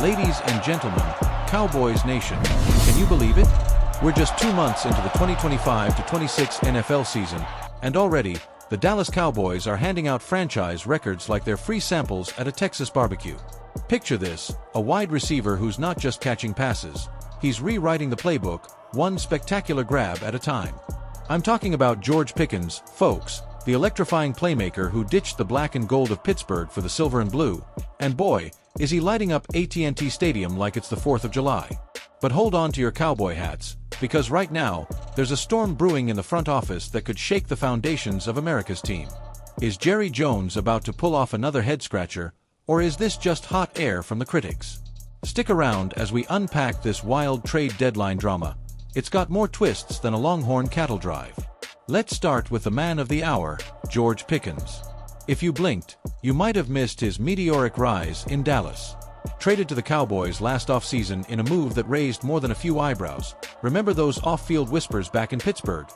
Ladies and gentlemen, Cowboys Nation, can you believe it? We're just 2 months into the 2025-26 NFL season, and already, the Dallas Cowboys are handing out franchise records like they're free samples at a Texas barbecue. Picture this, a wide receiver who's not just catching passes, he's rewriting the playbook, one spectacular grab at a time. I'm talking about George Pickens, folks, the electrifying playmaker who ditched the black and gold of Pittsburgh for the silver and blue, and boy, is he lighting up AT&T Stadium like it's the 4th of July. But hold on to your cowboy hats, because right now, there's a storm brewing in the front office that could shake the foundations of America's team. Is Jerry Jones about to pull off another head-scratcher, or is this just hot air from the critics? Stick around as we unpack this wild trade deadline drama. It's got more twists than a Longhorn cattle drive. Let's start with the man of the hour, George Pickens. If you blinked, you might have missed his meteoric rise in Dallas. Traded to the Cowboys last offseason in a move that raised more than a few eyebrows. Remember those off-field whispers back in Pittsburgh?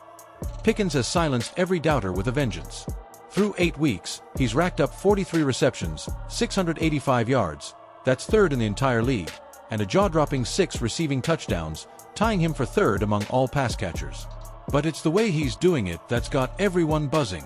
Pickens has silenced every doubter with a vengeance. Through 8 weeks, he's racked up 43 receptions, 685 yards, that's third in the entire league, and a jaw-dropping 6 receiving touchdowns, tying him for third among all pass catchers. But it's the way he's doing it that's got everyone buzzing.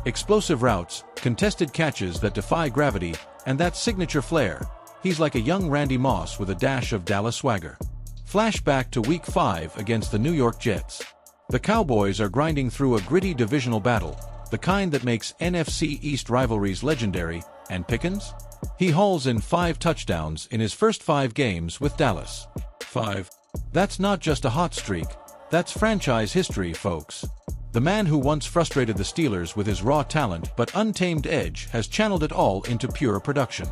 Explosive routes, contested catches that defy gravity, and that signature flair. He's like a young Randy Moss with a dash of Dallas swagger. Flashback to Week 5 against the New York Jets. The Cowboys are grinding through a gritty divisional battle, the kind that makes NFC East rivalries legendary, and Pickens? He hauls in 5 touchdowns in his first 5 games with Dallas. 5. That's not just a hot streak, that's franchise history, folks. The man who once frustrated the Steelers with his raw talent but untamed edge has channeled it all into pure production.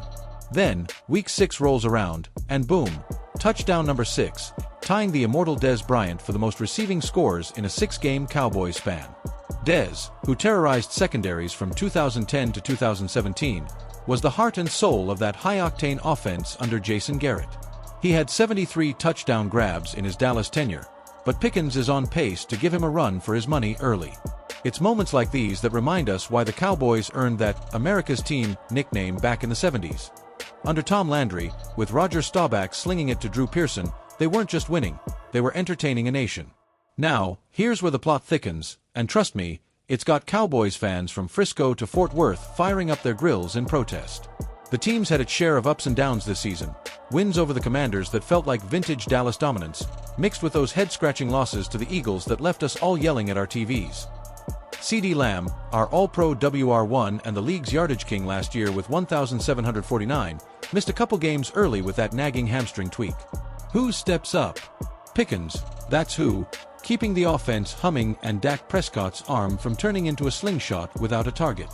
Then, Week 6 rolls around, and boom, touchdown number 6, tying the immortal Dez Bryant for the most receiving scores in a 6-game Cowboys span. Dez, who terrorized secondaries from 2010 to 2017, was the heart and soul of that high-octane offense under Jason Garrett. He had 73 touchdown grabs in his Dallas tenure, but Pickens is on pace to give him a run for his money early. It's moments like these that remind us why the Cowboys earned that America's team nickname back in the 70s. Under Tom Landry, with Roger Staubach slinging it to Drew Pearson, they weren't just winning, they were entertaining a nation. Now, here's where the plot thickens, and trust me, it's got Cowboys fans from Frisco to Fort Worth firing up their grills in protest. The team's had its share of ups and downs this season, wins over the Commanders that felt like vintage Dallas dominance, mixed with those head-scratching losses to the Eagles that left us all yelling at our TVs. CeeDee Lamb, our All-Pro WR1 and the league's yardage king last year with 1,749, missed a couple games early with that nagging hamstring tweak. Who steps up? Pickens, that's who, keeping the offense humming and Dak Prescott's arm from turning into a slingshot without a target.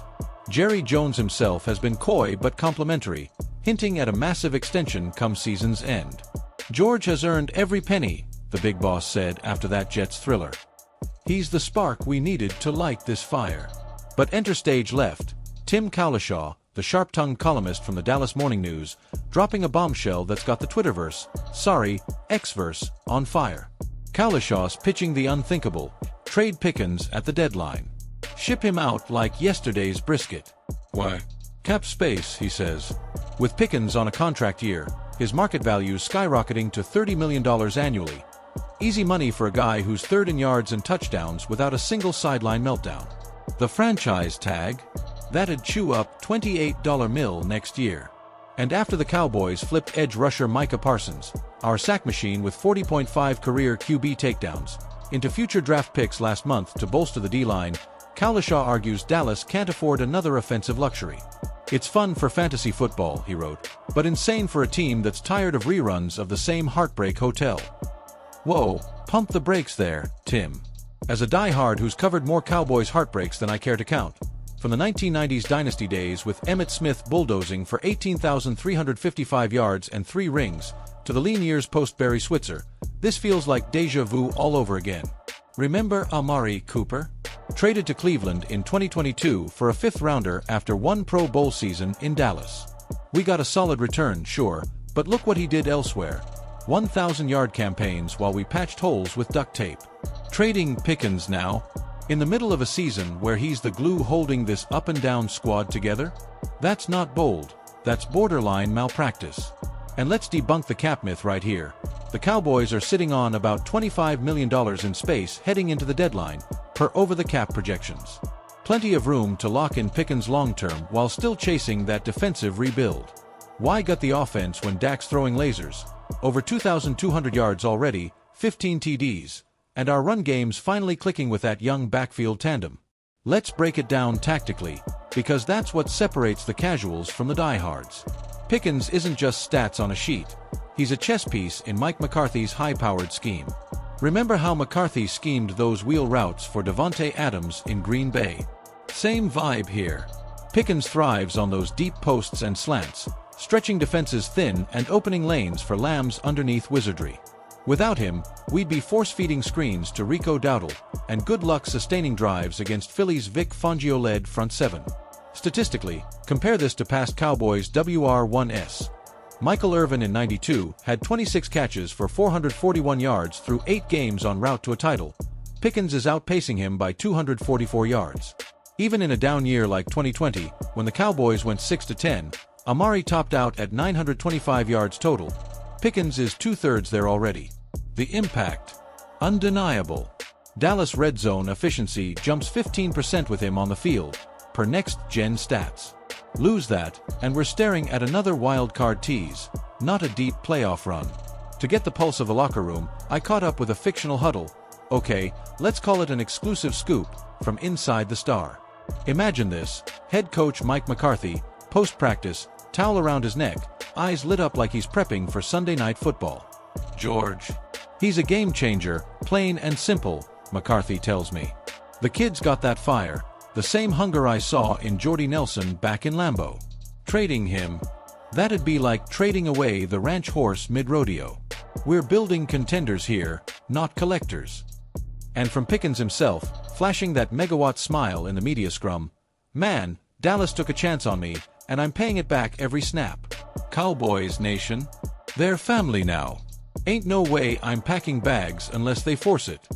Jerry Jones himself has been coy but complimentary, hinting at a massive extension come season's end. George has earned every penny, the big boss said after that Jets thriller. He's the spark we needed to light this fire. But enter stage left, Tim Cowlishaw, the sharp-tongued columnist from the Dallas Morning News, dropping a bombshell that's got the Twitterverse, sorry, Xverse, on fire. Cowlishaw's pitching the unthinkable, trade Pickens at the deadline. Ship him out like yesterday's brisket. Why? Cap space, he says. With Pickens on a contract year, his market value skyrocketing to $30 million annually. Easy money for a guy who's third in yards and touchdowns without a single sideline meltdown. The franchise tag? That'd chew up $28 mil next year. And after the Cowboys flipped edge rusher Micah Parsons, our sack machine with 40.5 career QB takedowns, into future draft picks last month to bolster the D-line, Cowlishaw argues Dallas can't afford another offensive luxury. It's fun for fantasy football, he wrote, but insane for a team that's tired of reruns of the same heartbreak hotel. Whoa, pump the brakes there, Tim. As a diehard who's covered more Cowboys heartbreaks than I care to count, from the 1990s dynasty days with Emmitt Smith bulldozing for 18,355 yards and 3 rings, to the lean years post-Barry Switzer, this feels like déjà vu all over again. Remember Amari Cooper? Traded to Cleveland in 2022 for a 5th-rounder after one Pro Bowl season in Dallas. We got a solid return, sure, but look what he did elsewhere. 1,000-yard campaigns while we patched holes with duct tape. Trading Pickens now? In the middle of a season where he's the glue holding this up-and-down squad together? That's not bold, that's borderline malpractice. And let's debunk the cap myth right here. The Cowboys are sitting on about $25 million in space heading into the deadline, per over-the-cap projections. Plenty of room to lock in Pickens long-term while still chasing that defensive rebuild. Why gut the offense when Dak's throwing lasers? Over 2,200 yards already, 15 TDs, and our run game's finally clicking with that young backfield tandem. Let's break it down tactically, because that's what separates the casuals from the diehards. Pickens isn't just stats on a sheet. He's a chess piece in Mike McCarthy's high-powered scheme. Remember how McCarthy schemed those wheel routes for Davante Adams in Green Bay? Same vibe here. Pickens thrives on those deep posts and slants, stretching defenses thin and opening lanes for Lamb's underneath wizardry. Without him, we'd be force-feeding screens to Rico Dowdle, and good luck sustaining drives against Philly's Vic Fangio-led front seven. Statistically, compare this to past Cowboys WR1S. Michael Irvin in '92 had 26 catches for 441 yards through 8 games en route to a title. Pickens is outpacing him by 244 yards. Even in a down year like 2020, when the Cowboys went 6-10, Amari topped out at 925 yards total. Pickens is 2/3 there already. The impact? Undeniable. Dallas red zone efficiency jumps 15% with him on the field, per next-gen stats. Lose that, and we're staring at another wild card tease, not a deep playoff run. To get the pulse of the locker room, I caught up with a fictional huddle. Okay, let's call it an exclusive scoop, from inside the Star. Imagine this: head coach Mike McCarthy, post-practice, towel around his neck, eyes lit up like he's prepping for Sunday Night Football. George. He's a game changer, plain and simple, McCarthy tells me. The kid's got that fire, the same hunger I saw in Jordy Nelson back in Lambeau. Trading him? That'd be like trading away the ranch horse mid-rodeo. We're building contenders here, not collectors. And from Pickens himself, flashing that megawatt smile in the media scrum, man, Dallas took a chance on me, and I'm paying it back every snap. Cowboys Nation? They're family now. Ain't no way I'm packing bags unless they force it.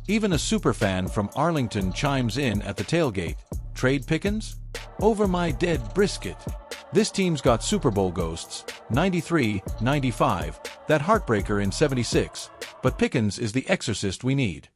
Even a superfan from Arlington chimes in at the tailgate. Trade Pickens? Over my dead brisket. This team's got Super Bowl ghosts, 93, 95, that heartbreaker in 76, but Pickens is the exorcist we need.